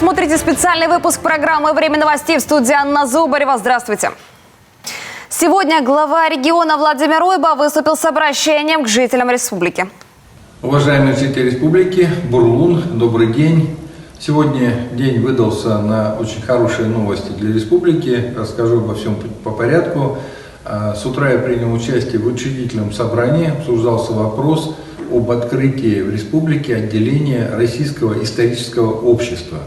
смотрите специальный выпуск программы «Время новостей», в студии Анна Зубарева. Здравствуйте. Сегодня глава региона Владимир Ойба выступил с обращением к жителям республики. Уважаемые жители республики, Бурлун, добрый день. Сегодня день выдался на очень хорошие новости для республики. Расскажу обо всем по порядку. С утра я принял участие в учредительном собрании. Обсуждался вопрос об открытии в республике отделения Российского исторического общества.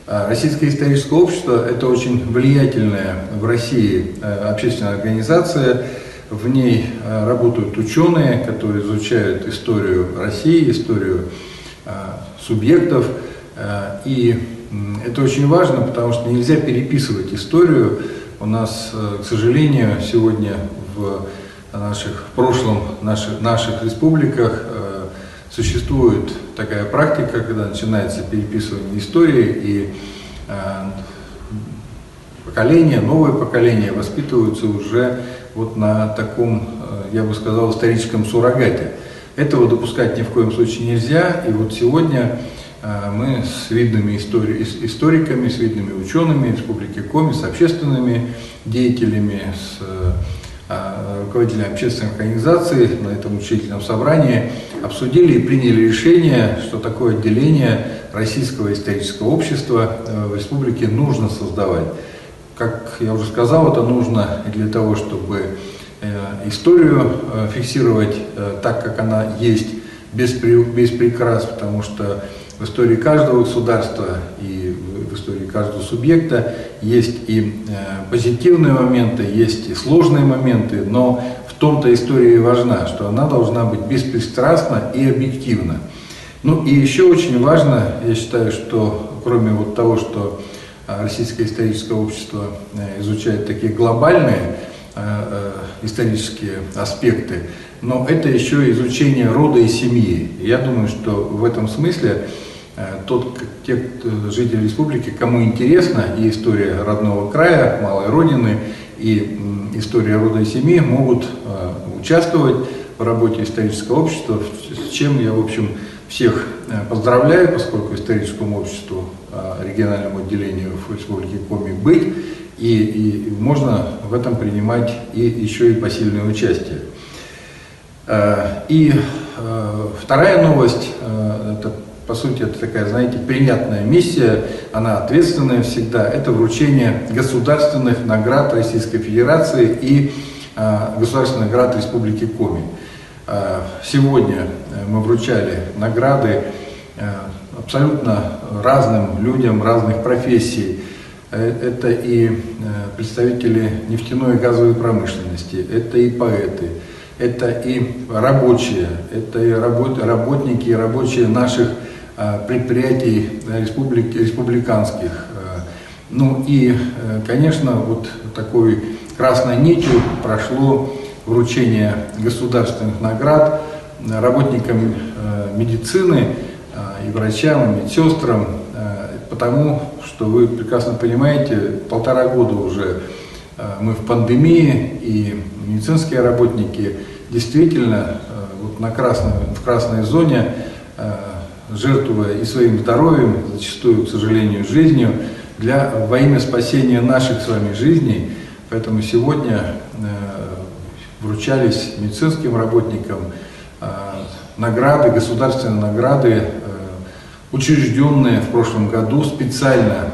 Российское историческое общество – это очень влиятельная в России общественная организация. В ней работают ученые, которые изучают историю России, историю субъектов. И это очень важно, потому что нельзя переписывать историю. У нас, к сожалению, сегодня в наших республиках существует такая практика, когда начинается переписывание истории, и новые поколения воспитываются уже вот на таком, я бы сказал, историческом суррогате. Этого допускать ни в коем случае нельзя, и вот сегодня мы с видными историками, с видными учеными Республики Коми, с общественными деятелями, с руководителями общественных организаций на этом учредительном собрании обсудили и приняли решение, что такое отделение Российского исторического общества в республике нужно создавать. Как я уже сказал, это нужно для того, чтобы историю фиксировать так, как она есть, без прикрас, потому что в истории каждого государства и в истории каждого субъекта есть и позитивные моменты, есть и сложные моменты, но в том-то история и важна, что она должна быть беспристрастна и объективна. Ну и еще очень важно, я считаю, что кроме вот того, что Российское историческое общество изучает такие глобальные исторические аспекты, но это еще изучение рода и семьи. Я думаю, что в этом смысле те жители республики, кому интересна и история родного края, малой родины, и история рода и семьи, могут участвовать в работе исторического общества, с чем я, в общем, всех поздравляю, поскольку историческому обществу, региональному отделению в Республике Коми быть, и можно в этом принимать и еще и посильное участие. И вторая новость, это, по сути, это такая, знаете, принятная миссия, она ответственная всегда, это вручение государственных наград Российской Федерации и государственных наград Республики Коми. Сегодня мы вручали награды абсолютно разным людям разных профессий. Это и представители нефтяной и газовой промышленности, это и поэты, это и рабочие, это и работники и рабочие наших предприятий республиканских. Ну и, конечно, вот такой красной нитью прошло вручение государственных наград работникам медицины и врачам, и медсестрам, потому что вы прекрасно понимаете, 1,5 года уже мы в пандемии, и медицинские работники действительно вот в красной зоне, жертвуя и своим здоровьем, зачастую, к сожалению, жизнью, во имя спасения наших с вами жизней. Поэтому сегодня вручались медицинским работникам награды, государственные награды, учрежденные в прошлом году специально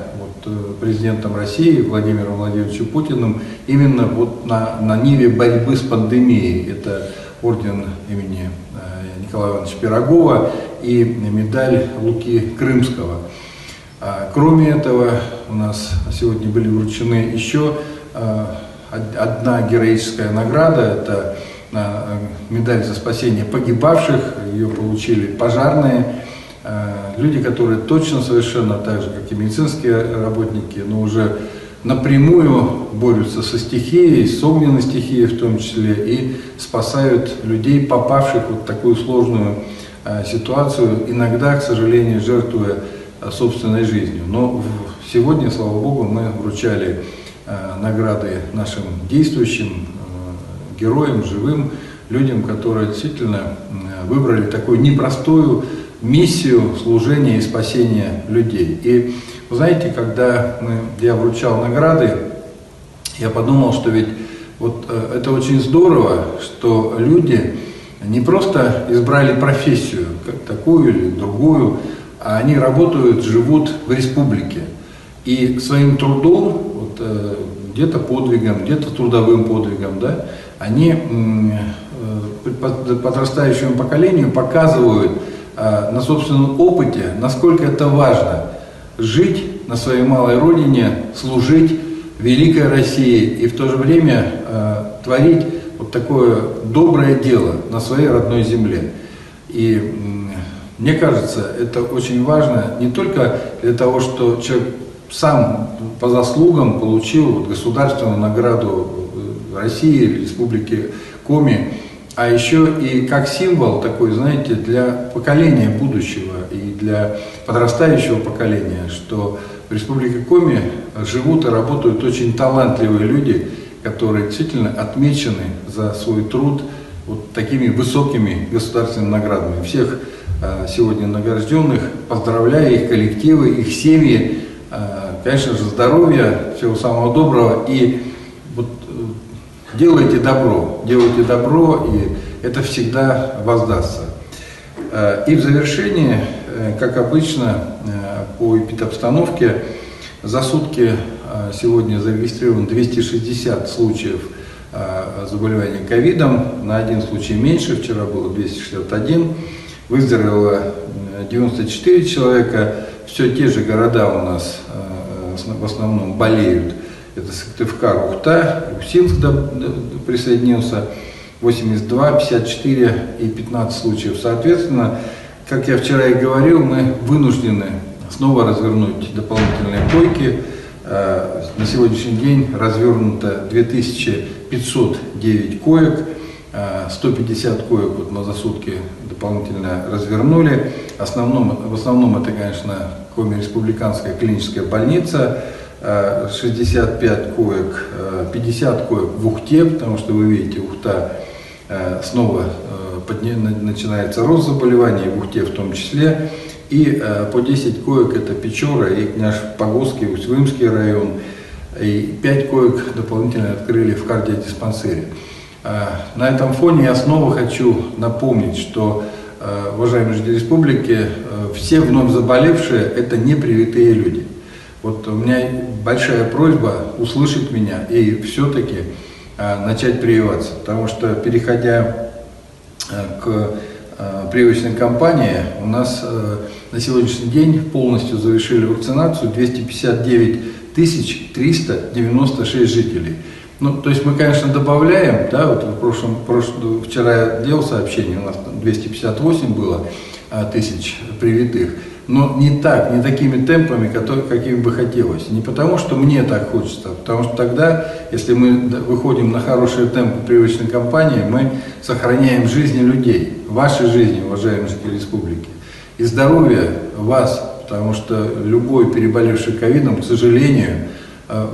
президентом России Владимиром Владимировичем Путиным именно вот на ниве борьбы с пандемией. Это орден имени Николая Ивановича Пирогова и медаль Луки Крымского. Кроме этого, у нас сегодня были вручены еще одна героическая награда, это медаль за спасение погибавших, ее получили пожарные, люди, которые точно совершенно так же, как и медицинские работники, но уже напрямую борются со стихией, с огненной стихией в том числе, и спасают людей, попавших в вот такую сложную ситуацию, иногда, к сожалению, жертвуя собственной жизнью. Но сегодня, слава Богу, мы вручали награды нашим действующим героям, живым людям, которые действительно выбрали такую непростую миссию служения и спасения людей. И вы знаете, когда я вручал награды, я подумал, что ведь вот это очень здорово, что люди не просто избрали профессию, как такую или другую, а они работают, живут в республике. И своим трудом, вот, где-то подвигом, где-то трудовым подвигом, да, они подрастающему поколению показывают на собственном опыте, насколько это важно жить на своей малой родине, служить великой России и в то же время творить вот такое доброе дело на своей родной земле. И мне кажется, это очень важно не только для того, что человек сам по заслугам получил вот государственную награду России, Республики Коми, а еще и как символ такой, знаете, для поколения будущего и для подрастающего поколения, что в Республике Коми живут и работают очень талантливые люди, которые действительно отмечены за свой труд вот такими высокими государственными наградами. Всех сегодня награжденных поздравляю, их коллективы, их семьи, конечно же, здоровья, всего самого доброго и вот, делайте добро, и это всегда воздастся. И в завершении, как обычно, по эпидобстановке, за сутки сегодня зарегистрировано 260 случаев заболевания ковидом, на один случай меньше, вчера было 261, выздоровело 94 человека, все те же города у нас в основном болеют. Это Сыктывкар, Ухта, Усинск присоединился, 82, 54 и 15 случаев. Соответственно, как я вчера и говорил, мы вынуждены снова развернуть дополнительные койки. На сегодняшний день развернуто 2509 коек, 150 коек вот мы за сутки дополнительно развернули. В основном это, конечно, Коми-республиканская клиническая больница, 65 коек, 50 коек в Ухте, потому что вы видите, Ухта снова начинается рост заболеваний, в Ухте в том числе, и по 10 коек это Печора и Княж-Погосский, Усть-Вымский район, и 5 коек дополнительно открыли в кардиодиспансере. На этом фоне я снова хочу напомнить, что, уважаемые жители республики, все вновь заболевшие – это непривитые люди. Вот у меня большая просьба услышать меня и все-таки начать прививаться, потому что, переходя к прививочной кампании, у нас на сегодняшний день полностью завершили вакцинацию 259 396 жителей. Ну, то есть мы, конечно, добавляем, да, вот вчера я делал сообщение, у нас 258 было тысяч привитых, но не такими темпами, какими бы хотелось. Не потому, что мне так хочется, а потому что тогда, если мы выходим на хорошие темпы прививочной кампании, мы сохраняем жизни людей, ваши жизни, уважаемые жители республики, и здоровье вас, потому что любой переболевший ковидом, к сожалению,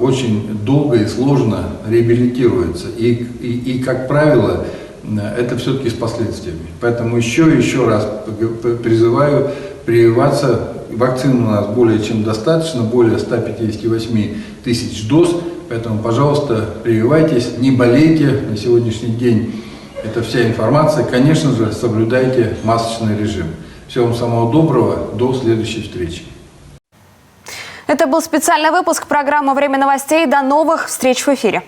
очень долго и сложно реабилитируется. И как правило, это все-таки с последствиями. Поэтому еще раз призываю прививаться. Вакцин у нас более чем достаточно, более 158 тысяч доз. Поэтому, пожалуйста, прививайтесь, не болейте. На сегодняшний день это вся информация. Конечно же, соблюдайте масочный режим. Всего вам самого доброго. До следующей встречи. Это был специальный выпуск программы «Время новостей». До новых встреч в эфире.